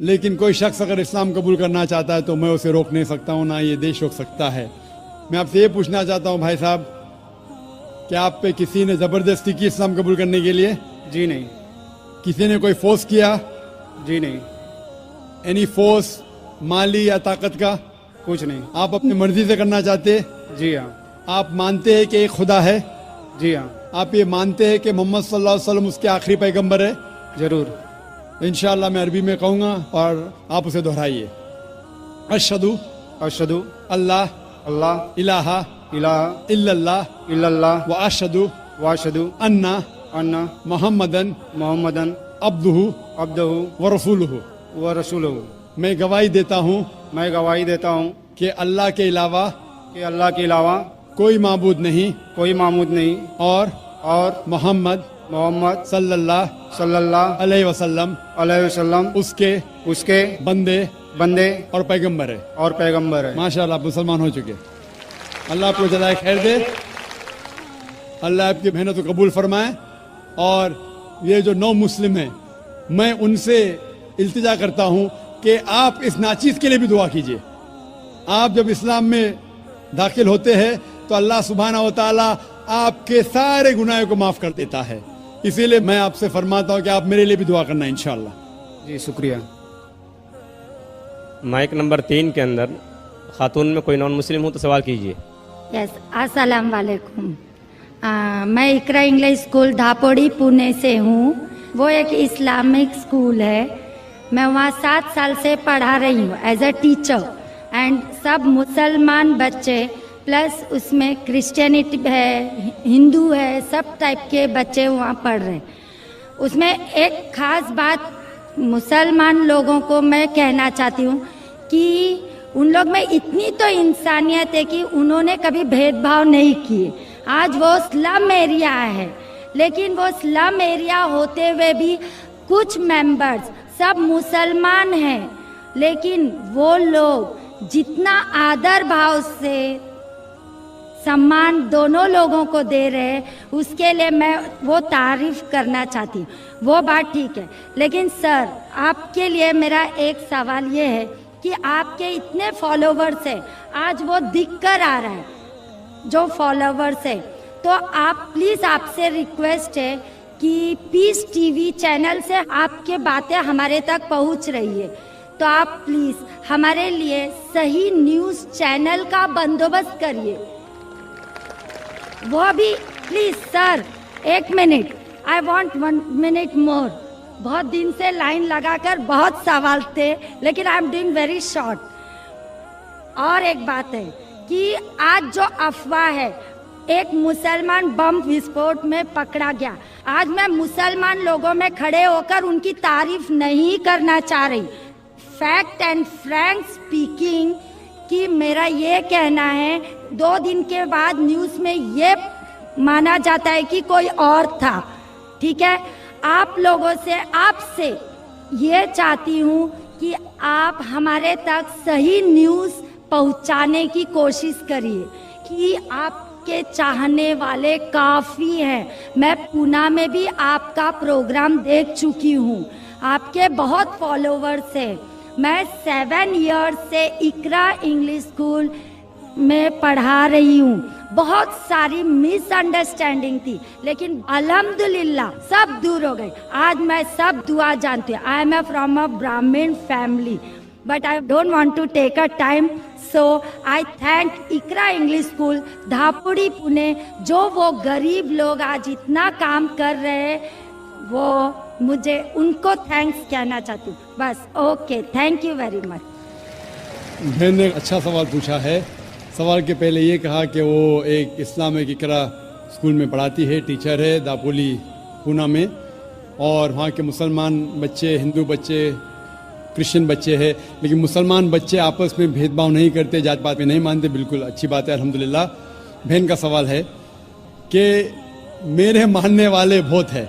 لیکن کوئی شخص اگر اسلام قبول کرنا چاہتا ہے تو میں اسے روک نہیں سکتا ہوں، نہ یہ دیش روک سکتا ہے۔ میں آپ سے یہ پوچھنا چاہتا ہوں بھائی صاحب، کیا آپ پہ کسی نے زبردستی کی اسلام قبول کرنے کے لیے؟ جی نہیں۔ کسی نے کوئی فورس کیا؟ جی نہیں۔ اینی فورس مالی یا طاقت کا؟ کچھ نہیں۔ آپ اپنی مرضی سے کرنا چاہتے؟ جی ہاں۔ آپ مانتے ہیں کہ ایک خدا ہے؟ جی ہاں۔ آپ یہ مانتے ہیں کہ محمد صلی اللہ علیہ وسلم اس کے آخری پیغمبر ہے؟ ضرور۔ انشاءاللہ میں عربی میں کہوں گا اور آپ اسے دہرائیے۔ اشہدو اشہدو اللہ اللہ الہ الہ الا اللہ الا اللہ واشہدو واشہدو انا ان محمدن محمدن عبدہ عبدہ ورسولہ۔ ورسولہ۔ میں گواہی دیتا ہوں میں گواہی دیتا ہوں کہ اللہ کے علاوہ کہ اللہ کے علاوہ کوئی معبود نہیں کوئی معبود نہیں اور محمد محمد صلی اللہ صلی اللہ علیہ وسلم علیہ وسلم اس کے بندے بندے اور پیغمبر ہے۔ اور پیغمبر ہے۔ ماشاءاللہ آپ مسلمان ہو چکے۔ اللہ آپ کو جزائے خیر دے، اللہ آپ کی محنت کو قبول فرمائے۔ اور یہ جو نو مسلم ہیں، میں ان سے التجا کرتا ہوں کہ آپ اس ناچیز کے لیے بھی دعا کیجئے۔ آپ جب اسلام میں داخل ہوتے ہیں تو اللہ سبحانہ و تعالیٰ آپ کے سارے گناہوں کو معاف کر دیتا ہے، اسی لیے میں آپ سے فرماتا ہوں کہ آپ میرے لیے بھی دعا کرنا انشاءاللہ۔ جی شکریہ۔ مائک نمبر 3 کے اندر خاتون میں کوئی نان مسلم ہو تو سوال کیجیے۔ یس، السلام علیکم۔ میں اقرا انگلش اسکول دھاپوڑی پونے سے ہوں۔ وہ ایک اسلامک اسکول ہے، میں وہاں 7 سال سے پڑھا رہی ہوں ایز اے ٹیچر، اینڈ سب مسلمان بچے پلس اس میں کرسچینٹی ہے، ہندو ہے، سب ٹائپ کے بچے وہاں پڑھ رہے ہیں۔ اس میں ایک خاص بات مسلمان لوگوں کو میں کہنا چاہتی ہوں کہ ان لوگ میں اتنی تو انسانیت ہے کہ انہوں نے کبھی بھید بھاؤ نہیں کیے۔ آج وہ سلم ایریا ہے، لیکن وہ سلم ایریا ہوتے ہوئے بھی کچھ ممبرز سب مسلمان ہیں، لیکن وہ لوگ جتنا آدر بھاؤ سے سمان دونوں لوگوں کو دے رہے، اس کے لیے میں وہ تعریف کرنا چاہتی ہوں۔ وہ بات ٹھیک ہے، لیکن سر آپ کے لیے میرا ایک سوال یہ ہے کہ آپ کے اتنے فالوورز ہیں، آج وہ دکھ کر آ رہا ہے جو فالوورز ہے، تو آپ پلیز آپ سے ریکویسٹ ہے کہ پیس ٹی وی چینل سے آپ کے باتیں ہمارے تک پہنچ رہی ہے، تو آپ پلیز ہمارے لیے صحیح نیوز چینل کا بندوبست کریے۔ وہ بھی please sir 1 minute, I want 1 minute more. بہت دن سے لائن لگا کر بہت سوال تھے، لیکن I am doing very short. اور ایک بات ہے کہ آج جو افواہ ہے، ایک مسلمان بم وسفوٹ میں پکڑا گیا، آج میں مسلمان لوگوں میں کھڑے ہو کر ان کی تعریف نہیں کرنا چاہ رہی، فیکٹ اینڈ فرینک اسپیکنگ کہ میرا یہ کہنا ہے 2 دن کے بعد نیوز میں یہ مانا جاتا ہے کہ کوئی اور تھا، ٹھیک ہے؟ آپ لوگوں سے، آپ سے یہ چاہتی ہوں کہ آپ ہمارے تک صحیح نیوز پہنچانے کی کوشش کریے کہ آپ کے چاہنے والے کافی ہیں۔ میں پونا میں بھی آپ کا پروگرام دیکھ چکی ہوں، آپ کے بہت فالوورز ہیں۔ میں 7 ایئرز سے اقرا انگلش اسکول میں پڑھا رہی ہوں۔ بہت ساری مس انڈرسٹینڈنگ تھی، لیکن الحمدللہ سب دور ہو گئی۔ آج میں سب دعا جانتی ہوں۔ I am from a Brahmin family, but I don't want to take a time, so I thank Iqra English school Dhapodi Pune, جو وہ غریب لوگ آج اتنا کام کر رہے ہیں، وہ مجھے ان کو تھینکس کہنا چاہتی ہوں۔ بس okay, thank you very much. بہن نے اچھا سوال پوچھا ہے۔ سوال کے پہلے یہ کہا کہ وہ ایک اسلامک اقرا اسکول میں پڑھاتی ہے، ٹیچر ہے داپولی پونا میں، اور وہاں کے مسلمان بچے، ہندو بچے، کرسچن بچے ہیں، لیکن مسلمان بچے آپس میں بھید بھاؤ نہیں کرتے، جات پات میں نہیں مانتے، بالکل اچھی بات ہے الحمدللہ۔ بہن کا سوال ہے کہ میرے ماننے والے بہت ہیں،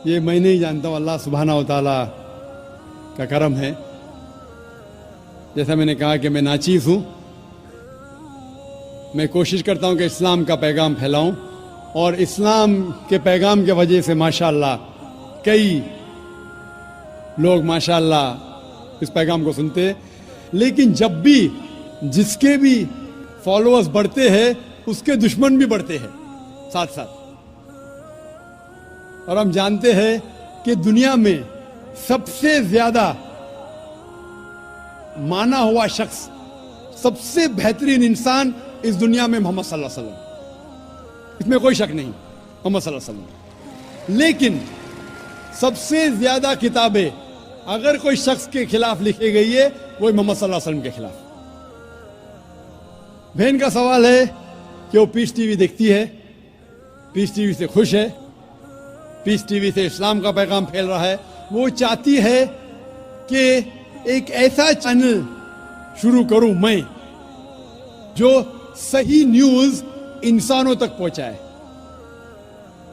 یہ میں نہیں جانتا ہوں، اللہ سبحانہ و تعالیٰ کا کرم ہے۔ جیسا میں نے کہا کہ میں ناچیز ہوں، میں کوشش کرتا ہوں کہ اسلام کا پیغام پھیلاؤں، اور اسلام کے پیغام کی وجہ سے ماشاءاللہ کئی لوگ ماشاءاللہ اس پیغام کو سنتے ہیں، لیکن جب بھی جس کے بھی فالوورز بڑھتے ہیں اس کے دشمن بھی بڑھتے ہیں ساتھ ساتھ. اور ہم جانتے ہیں کہ دنیا میں سب سے زیادہ مانا ہوا شخص، سب سے بہترین انسان اس دنیا میں محمد صلی اللہ علیہ وسلم، اس میں کوئی شک نہیں، محمد صلی اللہ علیہ وسلم. لیکن سب سے زیادہ کتابیں اگر کوئی شخص کے خلاف لکھی گئی ہے وہ محمد صلی اللہ علیہ وسلم کے خلاف. بہن کا سوال ہے کہ وہ پیس ٹی وی دیکھتی ہے، پیس ٹی وی سے خوش ہے، پیس ٹی وی سے اسلام کا پیغام پھیل رہا ہے. وہ چاہتی ہے کہ ایک ایسا چینل شروع کروں میں جو صحیح نیوز انسانوں تک پہنچائے.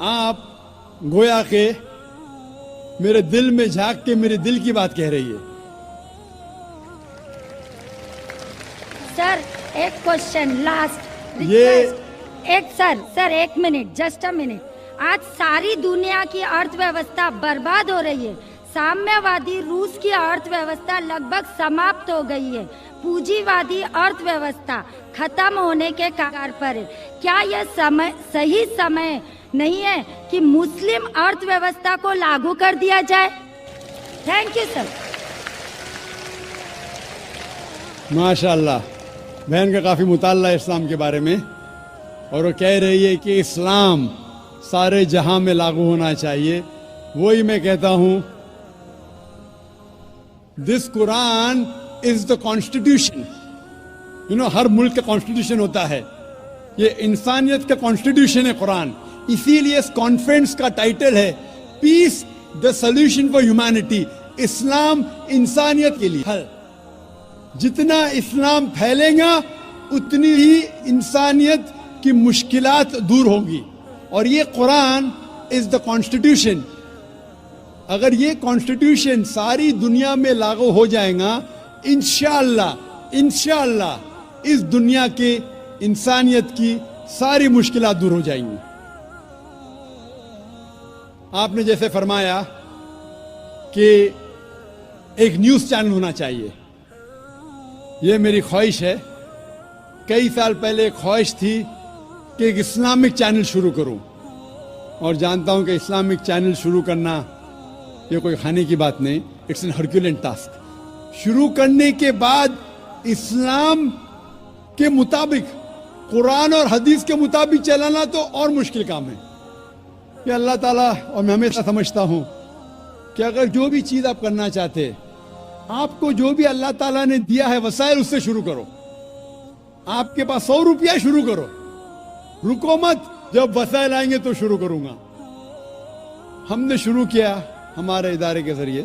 آپ گویا کہ میرے دل میں جھانک کے میرے دل کی بات کہہ رہی ہے. سر ایک کوشچن لاسٹ یہ سر ایک منٹ، جسٹ اے منٹ. آج ساری دنیا کی ارتھ ویوستھا برباد ہو رہی ہے. سامنے وادی روس کی ارتھ ویوستھا لگ بھگ سماپت ہو گئی ہے. پونجی وادی ارتھ ویوستھا ختم ہونے کے کگار پر ہے. کیا یہ صحیح سمے نہیں ہے کہ مسلم ارتھ ویوستھا کو لاگو کر دیا جائے؟ Thank you sir. ماشاءاللہ بہن کا کافی مطالعہ ہے اسلام کے بارے میں، اور وہ کہہ رہی ہے کہ اسلام سارے جہاں میں لاگو ہونا چاہیے. وہی میں کہتا ہوں، دس قرآن از دا کانسٹیٹیوشن. ہر ملک کا کانسٹیٹیوشن ہوتا ہے، یہ انسانیت کا کانسٹیٹیوشن ہے قرآن. اسی لیے اس کانفرنس کا ٹائٹل ہے پیس دا سولوشن فار ہیومینٹی. اسلام انسانیت کے لیے حل. جتنا اسلام پھیلے گا اتنی ہی انسانیت کی مشکلات دور ہوں گی. اور یہ قرآن از دا کانسٹیٹیوشن. اگر یہ کانسٹیٹیوشن ساری دنیا میں لاگو ہو جائے گا، انشاءاللہ اس دنیا کے انسانیت کی ساری مشکلات دور ہو جائیں گی. آپ نے جیسے فرمایا کہ ایک نیوز چینل ہونا چاہیے، یہ میری خواہش ہے. کئی سال پہلے ایک خواہش تھی کہ ایک اسلامک چینل شروع کروں، اور جانتا ہوں کہ اسلامک چینل شروع کرنا یہ کوئی کھانے کی بات نہیں، اٹس این ہرکیولین ٹاسک. شروع کرنے کے بعد اسلام کے مطابق، قرآن اور حدیث کے مطابق چلانا تو اور مشکل کام ہے. کہ اللہ تعالیٰ، اور میں ہمیشہ سمجھتا ہوں کہ اگر جو بھی چیز آپ کرنا چاہتے، آپ کو جو بھی اللہ تعالیٰ نے دیا ہے وسائل، اس سے شروع کرو. آپ کے پاس 100 روپیہ، شروع کرو، رکو مت. جب وسائل آئیں گے تو شروع کروں گا. ہم نے شروع کیا ہمارے ادارے کے ذریعے،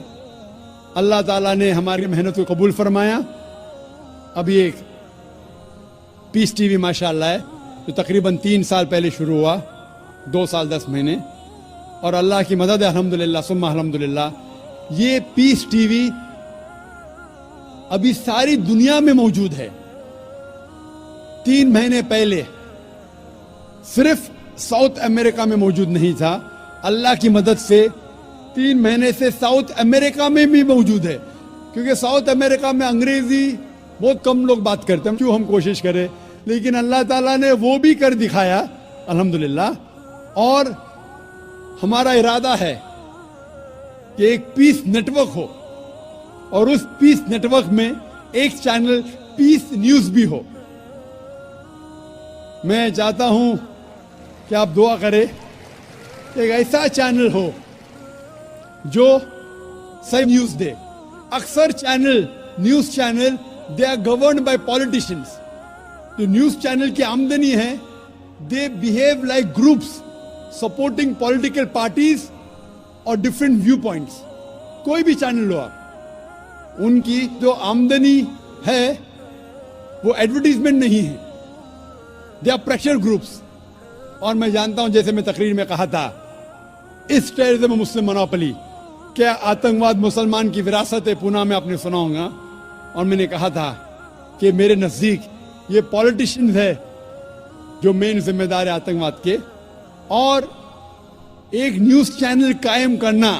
اللہ تعالیٰ نے ہماری محنت کو قبول فرمایا. ابھی ایک پیس ٹی وی ماشاءاللہ ہے جو تقریباً 3 سال پہلے شروع ہوا، 2 سال 10 مہینے، اور اللہ کی مدد ہے الحمدللہ ثم الحمدللہ. یہ پیس ٹی وی ابھی ساری دنیا میں موجود ہے. 3 مہینے پہلے صرف ساؤتھ امریکہ میں موجود نہیں تھا. اللہ کی مدد سے 3 مہینے سے ساؤتھ امریکہ میں بھی موجود ہے. کیونکہ ساؤتھ امریکہ میں انگریزی بہت کم لوگ بات کرتے ہیں، کیوں ہم کوشش کریں، لیکن اللہ تعالیٰ نے وہ بھی کر دکھایا الحمدللہ. اور ہمارا ارادہ ہے کہ ایک پیس نیٹ ورک ہو، اور اس پیس نیٹ ورک میں ایک چینل پیس نیوز بھی ہو. میں چاہتا ہوں کہ آپ دعا کریں کہ ایک ایسا چینل ہو جو صحیح نیوز دے. اکثر news channel they are governed by politicians. جو نیوز چینل کی آمدنی ہے، they behave like groups supporting political parties اور ڈفرینٹ ویو پوائنٹس. کوئی بھی چینل لو آپ، ان کی جو آمدنی ہے وہ ایڈورٹیزمنٹ نہیں ہے، دے آر پریشر گروپس. اور میں جانتا ہوں، جیسے میں تقریر میں کہا تھا، اس ٹیررزم مسلم مونوپلی، کیا آتنکواد مسلمان کی وراثت ہے، پونا میں آپ نے سنا ہوگا. اور میں نے کہا تھا کہ میرے نزدیک یہ پولیٹیشنز ہے جو مین ذمہ دار ہے آتنکواد کے. اور ایک نیوز چینل قائم کرنا